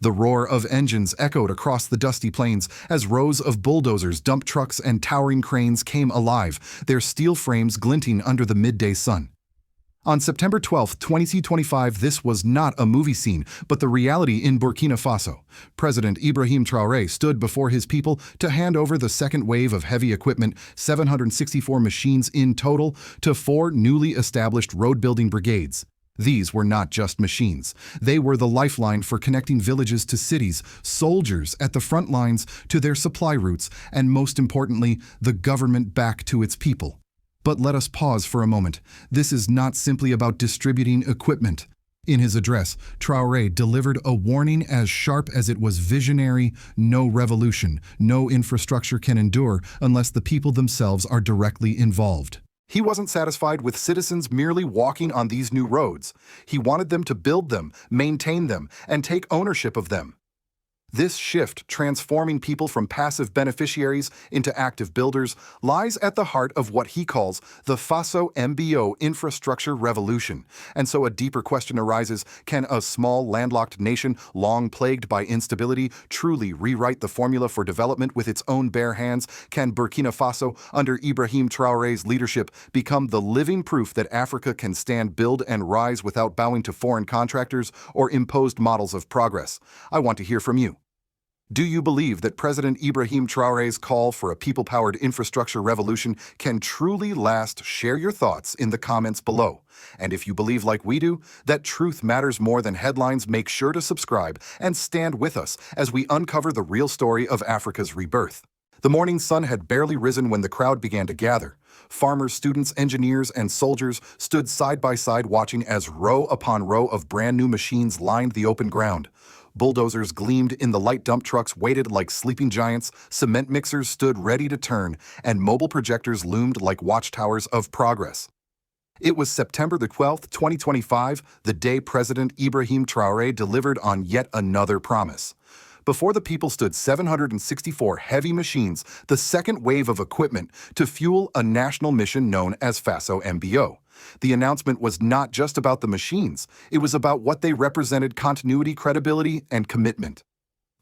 The roar of engines echoed across the dusty plains as rows of bulldozers, dump trucks, and towering cranes came alive, their steel frames glinting under the midday sun. On September 12, 2025, this was not a movie scene, but the reality in Burkina Faso. President Ibrahim Traoré stood before his people to hand over the second wave of heavy equipment, 764 machines in total, to 4 newly established road-building brigades. These were not just machines. They were the lifeline for connecting villages to cities, soldiers at the front lines to their supply routes, and most importantly, the government back to its people. But let us pause for a moment. This is not simply about distributing equipment. In his address, Traoré delivered a warning as sharp as it was visionary: no revolution, no infrastructure can endure unless the people themselves are directly involved. He wasn't satisfied with citizens merely walking on these new roads. He wanted them to build them, maintain them, and take ownership of them. This shift, transforming people from passive beneficiaries into active builders, lies at the heart of what he calls the Fasso MBO infrastructure revolution. And so a deeper question arises: can a small, landlocked nation, long plagued by instability, truly rewrite the formula for development with its own bare hands? Can Burkina Faso, under Ibrahim Traoré's leadership, become the living proof that Africa can stand, build, and rise without bowing to foreign contractors or imposed models of progress? I want to hear from you. Do you believe that President Ibrahim Traoré's call for a people-powered infrastructure revolution can truly last? Share your thoughts in the comments below. And if you believe, like we do, that truth matters more than headlines, make sure to subscribe and stand with us as we uncover the real story of Africa's rebirth. The morning sun had barely risen when the crowd began to gather. Farmers, students, engineers, and soldiers stood side by side watching as row upon row of brand new machines lined the open ground. Bulldozers gleamed in the light, dump trucks waited like sleeping giants, cement mixers stood ready to turn, and mobile projectors loomed like watchtowers of progress. It was September the 12th, 2025, the day President Ibrahim Traoré delivered on yet another promise. Before the people stood 764 heavy machines, the second wave of equipment to fuel a national mission known as Fasso MBO. The announcement was not just about the machines, it was about what they represented: continuity, credibility, and commitment.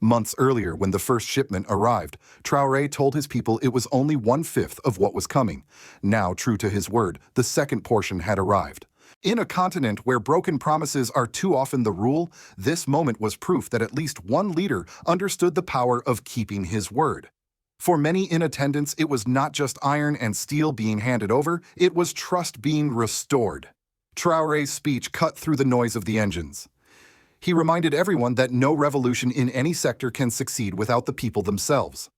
Months earlier, when the first shipment arrived, Traoré told his people it was only 1/5 of what was coming. Now, true to his word, the second portion had arrived. In a continent where broken promises are too often the rule, this moment was proof that at least one leader understood the power of keeping his word. For many in attendance, it was not just iron and steel being handed over, it was trust being restored. Traoré's speech cut through the noise of the engines. He reminded everyone that no revolution in any sector can succeed without the people themselves.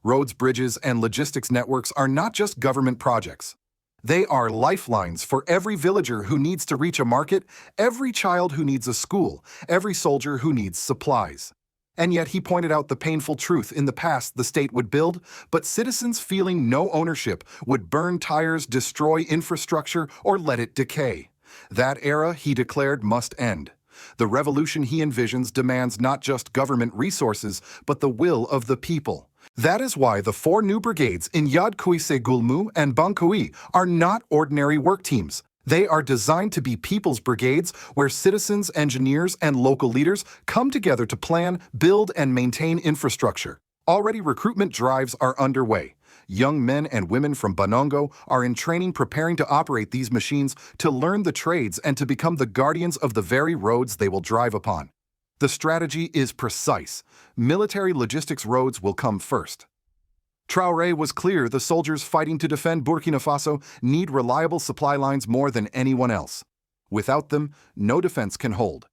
Roads, bridges, and logistics networks are not just government projects. They are lifelines for every villager who needs to reach a market, every child who needs a school, every soldier who needs supplies. And yet he pointed out the painful truth: in the past the state would build, but citizens feeling no ownership would burn tires, destroy infrastructure, or let it decay. That era, he declared, must end. The revolution he envisions demands not just government resources, but the will of the people. That is why the 4 new brigades in Yad Kouissé Goulmou and Bankoui are not ordinary work teams. They are designed to be people's brigades, where citizens, engineers, and local leaders come together to plan, build, and maintain infrastructure. Already, recruitment drives are underway. Young men and women from Bonongo are in training, preparing to operate these machines, to learn the trades, and to become the guardians of the very roads they will drive upon. The strategy is precise. Military logistics roads will come first. Traoré was clear: the soldiers fighting to defend Burkina Faso need reliable supply lines more than anyone else. Without them, no defense can hold.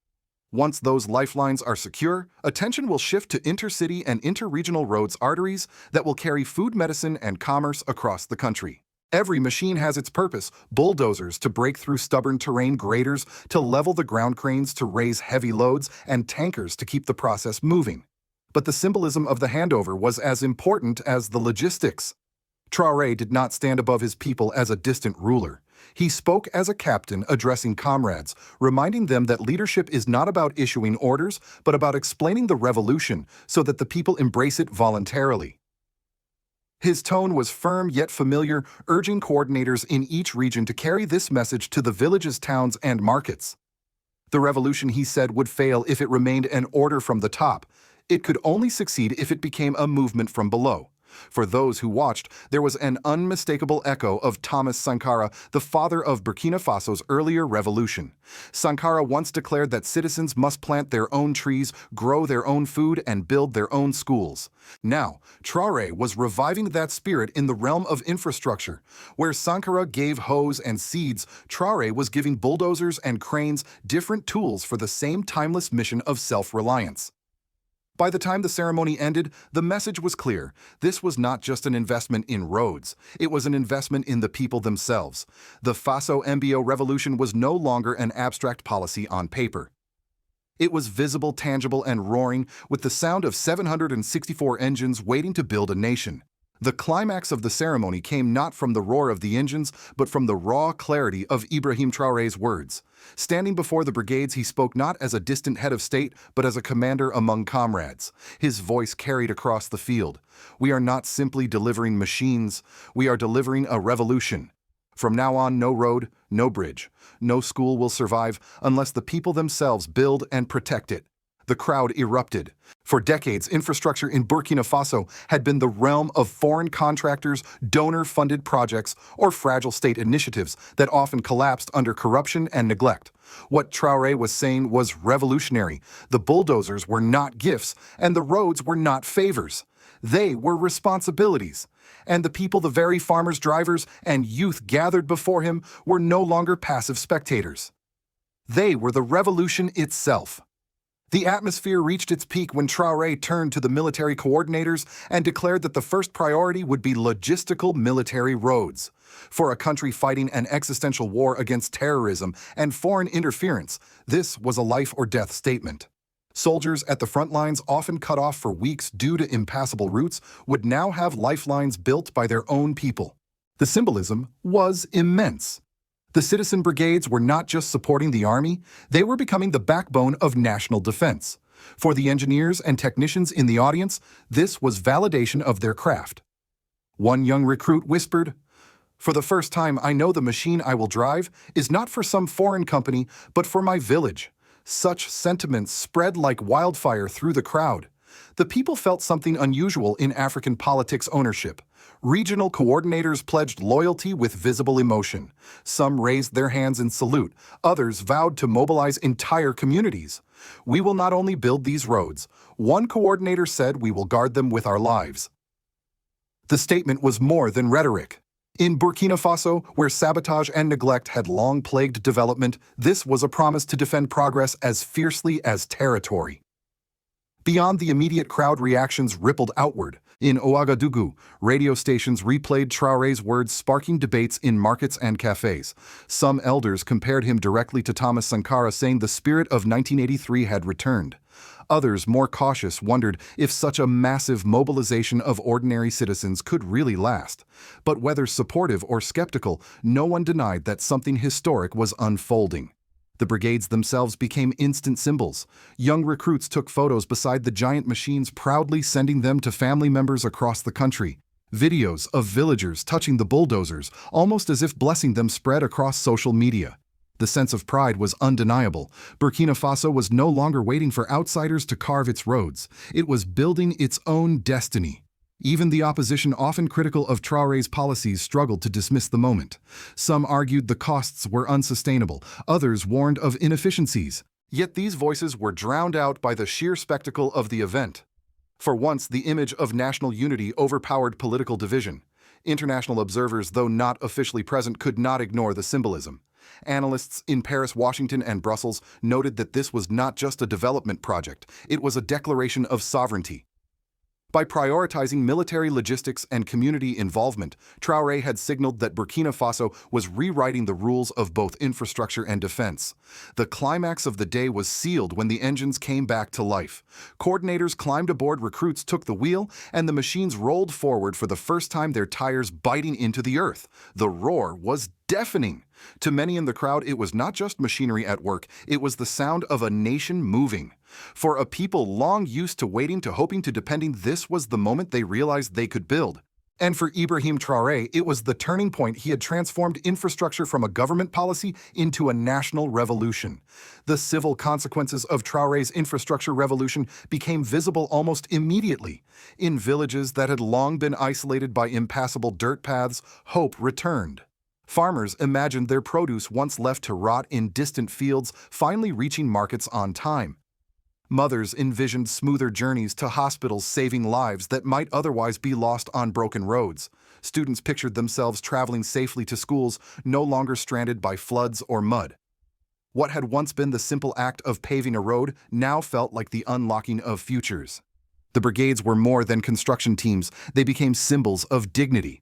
Once those lifelines are secure, attention will shift to intercity and interregional roads, arteries that will carry food, medicine, and commerce across the country. Every machine has its purpose: bulldozers to break through stubborn terrain, graders to level the ground, cranes to raise heavy loads, and tankers to keep the process moving. But the symbolism of the handover was as important as the logistics. Traoré did not stand above his people as a distant ruler. He spoke as a captain addressing comrades, reminding them that leadership is not about issuing orders, but about explaining the revolution so that the people embrace it voluntarily. His tone was firm yet familiar, urging coordinators in each region to carry this message to the villages, towns, and markets. The revolution, he said, would fail if it remained an order from the top. It could only succeed if it became a movement from below. For those who watched, there was an unmistakable echo of Thomas Sankara, the father of Burkina Faso's earlier revolution. Sankara once declared that citizens must plant their own trees, grow their own food, and build their own schools. Now, Traore was reviving that spirit in the realm of infrastructure. Where Sankara gave hoes and seeds, Traore was giving bulldozers and cranes different tools for the same timeless mission of self-reliance. By the time the ceremony ended, the message was clear. This was not just an investment in roads. It was an investment in the people themselves. The Fasso MBO revolution was no longer an abstract policy on paper. It was visible, tangible, and roaring, with the sound of 764 engines waiting to build a nation. The climax of the ceremony came not from the roar of the engines, but from the raw clarity of Ibrahim Traoré's words. Standing before the brigades, he spoke not as a distant head of state, but as a commander among comrades. His voice carried across the field. We are not simply delivering machines, we are delivering a revolution. From now on, no road, no bridge, no school will survive unless the people themselves build and protect it. The crowd erupted. For decades, infrastructure in Burkina Faso had been the realm of foreign contractors, donor-funded projects, or fragile state initiatives that often collapsed under corruption and neglect. What Traoré was saying was revolutionary. The bulldozers were not gifts, and the roads were not favors. They were responsibilities. And the people, the very farmers, drivers, and youth gathered before him, were no longer passive spectators. They were the revolution itself. The atmosphere reached its peak when Traoré turned to the military coordinators and declared that the first priority would be logistical military roads. For a country fighting an existential war against terrorism and foreign interference, this was a life-or-death statement. Soldiers at the front lines, often cut off for weeks due to impassable routes, would now have lifelines built by their own people. The symbolism was immense. The citizen brigades were not just supporting the army, they were becoming the backbone of national defense. For the engineers and technicians in the audience, this was validation of their craft. One young recruit whispered, "For the first time, I know the machine I will drive is not for some foreign company, but for my village." Such sentiments spread like wildfire through the crowd. The people felt something unusual in African politics ownership. Regional coordinators pledged loyalty with visible emotion. Some raised their hands in salute. Others vowed to mobilize entire communities. "We will not only build these roads," one coordinator said, "we will guard them with our lives." The statement was more than rhetoric. In Burkina Faso, where sabotage and neglect had long plagued development, this was a promise to defend progress as fiercely as territory. Beyond the immediate crowd, reactions rippled outward. In Ouagadougou, radio stations replayed Traoré's words, sparking debates in markets and cafes. Some elders compared him directly to Thomas Sankara, saying the spirit of 1983 had returned. Others, more cautious, wondered if such a massive mobilization of ordinary citizens could really last. But whether supportive or skeptical, no one denied that something historic was unfolding. The brigades themselves became instant symbols. Young recruits took photos beside the giant machines, proudly sending them to family members across the country. Videos of villagers touching the bulldozers, almost as if blessing them, spread across social media. The sense of pride was undeniable. Burkina Faso was no longer waiting for outsiders to carve its roads. It was building its own destiny. Even the opposition, often critical of Traoré's policies, struggled to dismiss the moment. Some argued the costs were unsustainable, others warned of inefficiencies. Yet these voices were drowned out by the sheer spectacle of the event. For once, the image of national unity overpowered political division. International observers, though not officially present, could not ignore the symbolism. Analysts in Paris, Washington, and Brussels noted that this was not just a development project, it was a declaration of sovereignty. By prioritizing military logistics and community involvement, Traoré had signaled that Burkina Faso was rewriting the rules of both infrastructure and defense. The climax of the day was sealed when the engines came back to life. Coordinators climbed aboard, recruits took the wheel, and the machines rolled forward for the first time, their tires biting into the earth. The roar was deafening. To many in the crowd, it was not just machinery at work, it was the sound of a nation moving. For a people long used to waiting, to hoping, to depending, this was the moment they realized they could build. And for Ibrahim Traoré, it was the turning point. He had transformed infrastructure from a government policy into a national revolution. The civil consequences of Traoré's infrastructure revolution became visible almost immediately. In villages that had long been isolated by impassable dirt paths, hope returned. Farmers imagined their produce once left to rot in distant fields finally reaching markets on time. Mothers envisioned smoother journeys to hospitals, saving lives that might otherwise be lost on broken roads. Students pictured themselves traveling safely to schools, no longer stranded by floods or mud. What had once been the simple act of paving a road now felt like the unlocking of futures. The brigades were more than construction teams. They became symbols of dignity.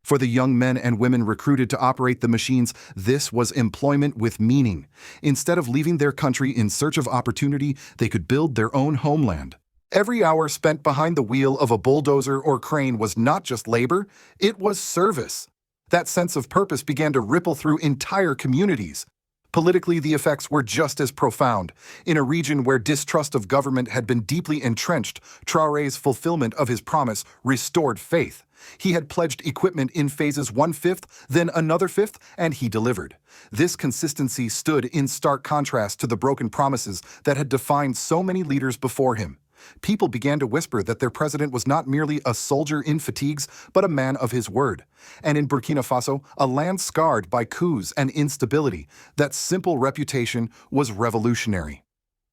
For the young men and women recruited to operate the machines, this was employment with meaning. Instead of leaving their country in search of opportunity, they could build their own homeland. Every hour spent behind the wheel of a bulldozer or crane was not just labor, it was service. That sense of purpose began to ripple through entire communities. Politically, the effects were just as profound. In a region where distrust of government had been deeply entrenched, Traoré's fulfillment of his promise restored faith. He had pledged equipment in phases 1/5, then another 5th, and he delivered. This consistency stood in stark contrast to the broken promises that had defined so many leaders before him. People began to whisper that their president was not merely a soldier in fatigues, but a man of his word. And in Burkina Faso, a land scarred by coups and instability, that simple reputation was revolutionary.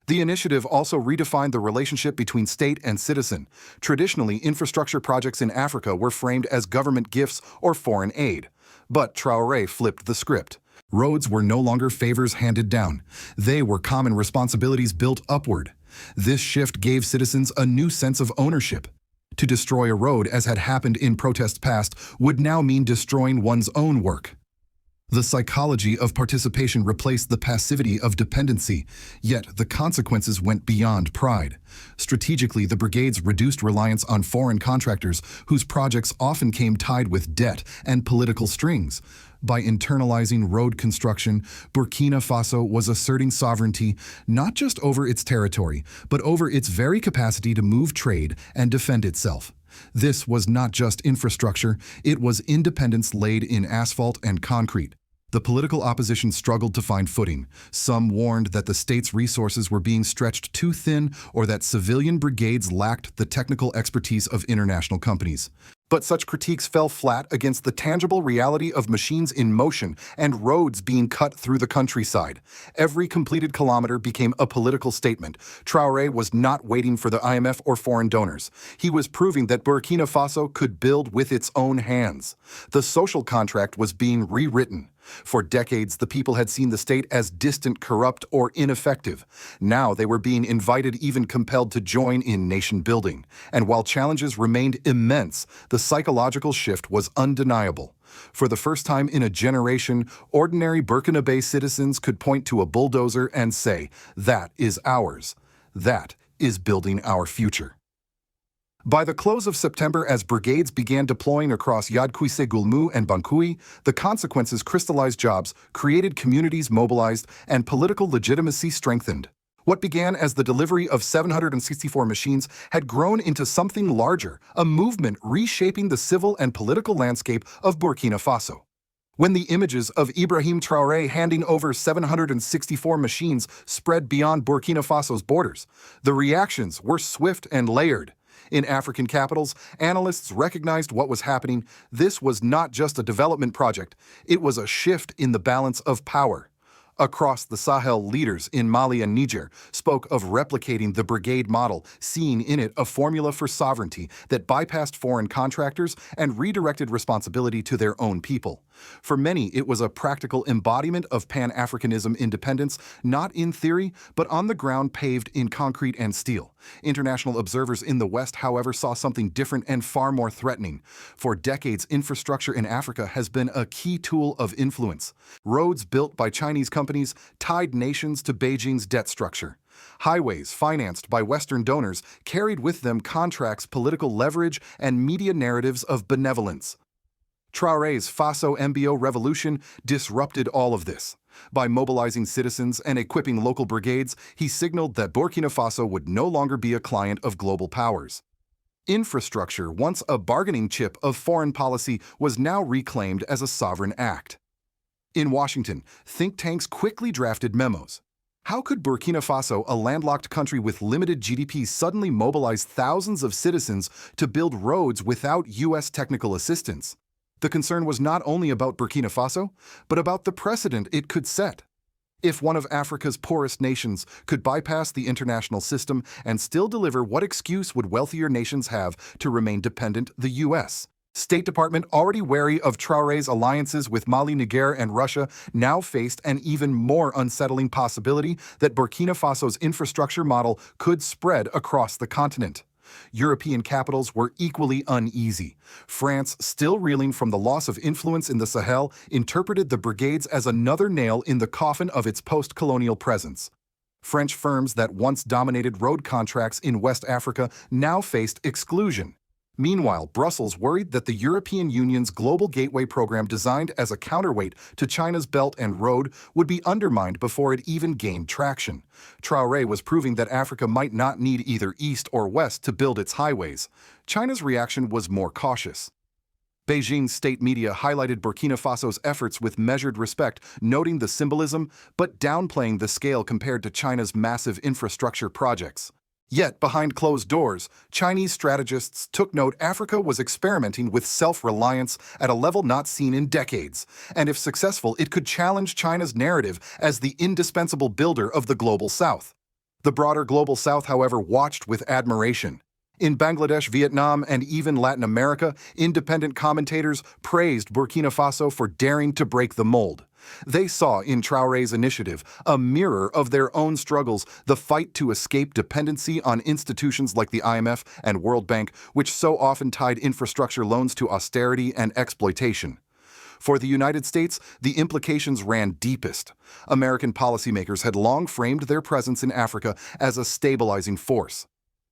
The initiative also redefined the relationship between state and citizen. Traditionally, infrastructure projects in Africa were framed as government gifts or foreign aid. But Traoré flipped the script. Roads were no longer favors handed down. They were common responsibilities built upward. This shift gave citizens a new sense of ownership. To destroy a road, as had happened in protests past, would now mean destroying one's own work. The psychology of participation replaced the passivity of dependency, yet the consequences went beyond pride. Strategically, the brigades reduced reliance on foreign contractors whose projects often came tied with debt and political strings. By internalizing road construction, Burkina Faso was asserting sovereignty not just over its territory, but over its very capacity to move trade and defend itself. This was not just infrastructure, it was independence laid in asphalt and concrete. The political opposition struggled to find footing. Some warned that the state's resources were being stretched too thin or that civilian brigades lacked the technical expertise of international companies. But such critiques fell flat against the tangible reality of machines in motion and roads being cut through the countryside. Every completed kilometer became a political statement. Traoré was not waiting for the IMF or foreign donors. He was proving that Burkina Faso could build with its own hands. The social contract was being rewritten. For decades, the people had seen the state as distant, corrupt, or ineffective. Now they were being invited, even compelled, to join in nation building. And while challenges remained immense, the psychological shift was undeniable. For the first time in a generation, ordinary Burkinabe citizens could point to a bulldozer and say, "That is ours. That is building our future." By the close of September, as brigades began deploying across Yadkuise Gulmu and Bankui, the consequences crystallized jobs, created communities mobilized, and political legitimacy strengthened. What began as the delivery of 764 machines had grown into something larger, a movement reshaping the civil and political landscape of Burkina Faso. When the images of Ibrahim Traoré handing over 764 machines spread beyond Burkina Faso's borders, the reactions were swift and layered. In African capitals, analysts recognized what was happening. This was not just a development project, it was a shift in the balance of power. Across the Sahel, leaders in Mali and Niger spoke of replicating the brigade model, seeing in it a formula for sovereignty that bypassed foreign contractors and redirected responsibility to their own people. For many, it was a practical embodiment of Pan-Africanism independence, not in theory, but on the ground paved in concrete and steel. International observers in the West, however, saw something different and far more threatening. For decades, infrastructure in Africa has been a key tool of influence. Roads built by Chinese companies tied nations to Beijing's debt structure. Highways financed by Western donors carried with them contracts, political leverage, and media narratives of benevolence. Traoré's Fasso MBO revolution disrupted all of this. By mobilizing citizens and equipping local brigades, he signaled that Burkina Faso would no longer be a client of global powers. Infrastructure, once a bargaining chip of foreign policy, was now reclaimed as a sovereign act. In Washington, think tanks quickly drafted memos. How could Burkina Faso, a landlocked country with limited GDP, suddenly mobilize thousands of citizens to build roads without U.S. technical assistance? The concern was not only about Burkina Faso, but about the precedent it could set. If one of Africa's poorest nations could bypass the international system and still deliver, what excuse would wealthier nations have to remain dependent the U.S.? State Department, already wary of Traore's alliances with Mali, Niger, and Russia, now faced an even more unsettling possibility that Burkina Faso's infrastructure model could spread across the continent. European capitals were equally uneasy. France, still reeling from the loss of influence in the Sahel, interpreted the Brigades as another nail in the coffin of its post-colonial presence. French firms that once dominated road contracts in West Africa now faced exclusion. Meanwhile, Brussels worried that the European Union's Global Gateway program, designed as a counterweight to China's Belt and Road, would be undermined before it even gained traction. Traore was proving that Africa might not need either East or West to build its highways. China's reaction was more cautious. Beijing's state media highlighted Burkina Faso's efforts with measured respect, noting the symbolism but downplaying the scale compared to China's massive infrastructure projects. Yet, behind closed doors, Chinese strategists took note Africa was experimenting with self-reliance at a level not seen in decades, and if successful, it could challenge China's narrative as the indispensable builder of the Global South. The broader Global South, however, watched with admiration. In Bangladesh, Vietnam, and even Latin America, independent commentators praised Burkina Faso for daring to break the mold. They saw in Traore's initiative a mirror of their own struggles, the fight to escape dependency on institutions like the IMF and World Bank, which so often tied infrastructure loans to austerity and exploitation. For the United States, the implications ran deepest. American policymakers had long framed their presence in Africa as a stabilizing force.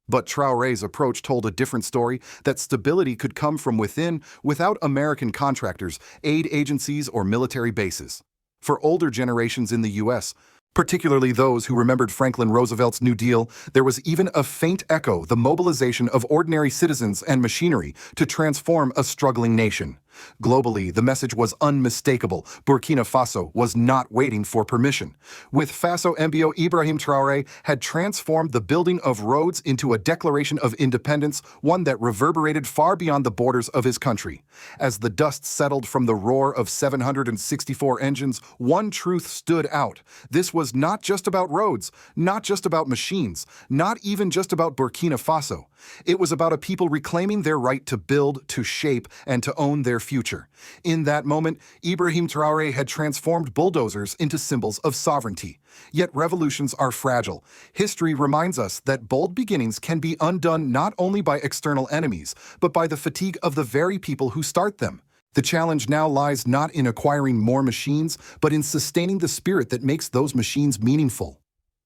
But Traore's approach told a different story, that stability could come from within without American contractors, aid agencies, or military bases. For older generations in the U.S., particularly those who remembered Franklin Roosevelt's New Deal, there was even a faint echo: the mobilization of ordinary citizens and machinery to transform a struggling nation. Globally, the message was unmistakable. Burkina Faso was not waiting for permission. With Fasso MBO, Ibrahim Traoré had transformed the building of roads into a declaration of independence, one that reverberated far beyond the borders of his country. As the dust settled from the roar of 764 engines, one truth stood out. This was not just about roads, not just about machines, not even just about Burkina Faso. It was about a people reclaiming their right to build, to shape, and to own their future. In that moment, Ibrahim Traoré had transformed bulldozers into symbols of sovereignty. Yet revolutions are fragile. History reminds us that bold beginnings can be undone not only by external enemies, but by the fatigue of the very people who start them. The challenge now lies not in acquiring more machines, but in sustaining the spirit that makes those machines meaningful.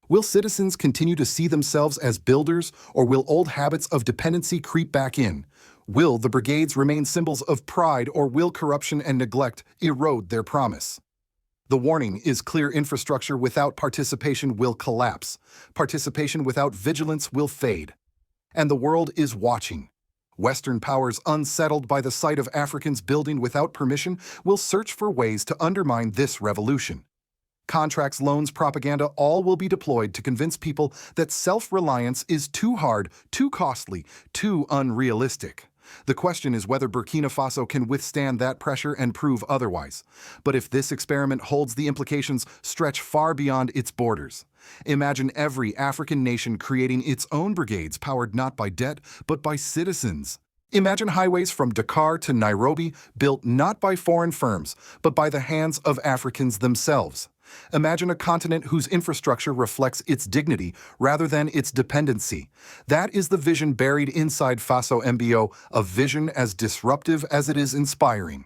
Will citizens continue to see themselves as builders, or will old habits of dependency creep back in? Will the brigades remain symbols of pride, or will corruption and neglect erode their promise? The warning is clear: infrastructure without participation will collapse. Participation without vigilance will fade. And the world is watching. Western powers, unsettled by the sight of Africans building without permission, will search for ways to undermine this revolution. Contracts, loans, propaganda, all will be deployed to convince people that self-reliance is too hard, too costly, too unrealistic. The question is whether Burkina Faso can withstand that pressure and prove otherwise. But if this experiment holds, the implications stretch far beyond its borders. Imagine every African nation creating its own brigades, powered not by debt, but by citizens. Imagine highways from Dakar to Nairobi, built not by foreign firms, but by the hands of Africans themselves. Imagine a continent whose infrastructure reflects its dignity rather than its dependency. That is the vision buried inside Fasso MBO, a vision as disruptive as it is inspiring.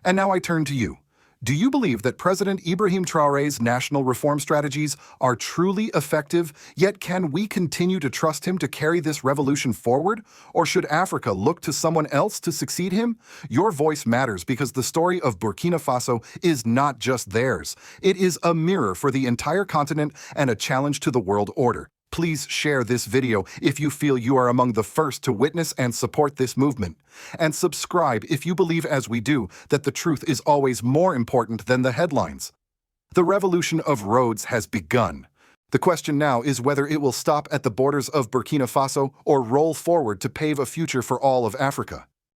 And now I turn to you. Do you believe that President Ibrahim Traoré's national reform strategies are truly effective, yet can we continue to trust him to carry this revolution forward? Or should Africa look to someone else to succeed him? Your voice matters, because the story of Burkina Faso is not just theirs. It is a mirror for the entire continent and a challenge to the world order. Please share this video if you feel you are among the first to witness and support this movement. And subscribe if you believe, as we do, that the truth is always more important than the headlines. The revolution of roads has begun. The question now is whether it will stop at the borders of Burkina Faso or roll forward to pave a future for all of Africa.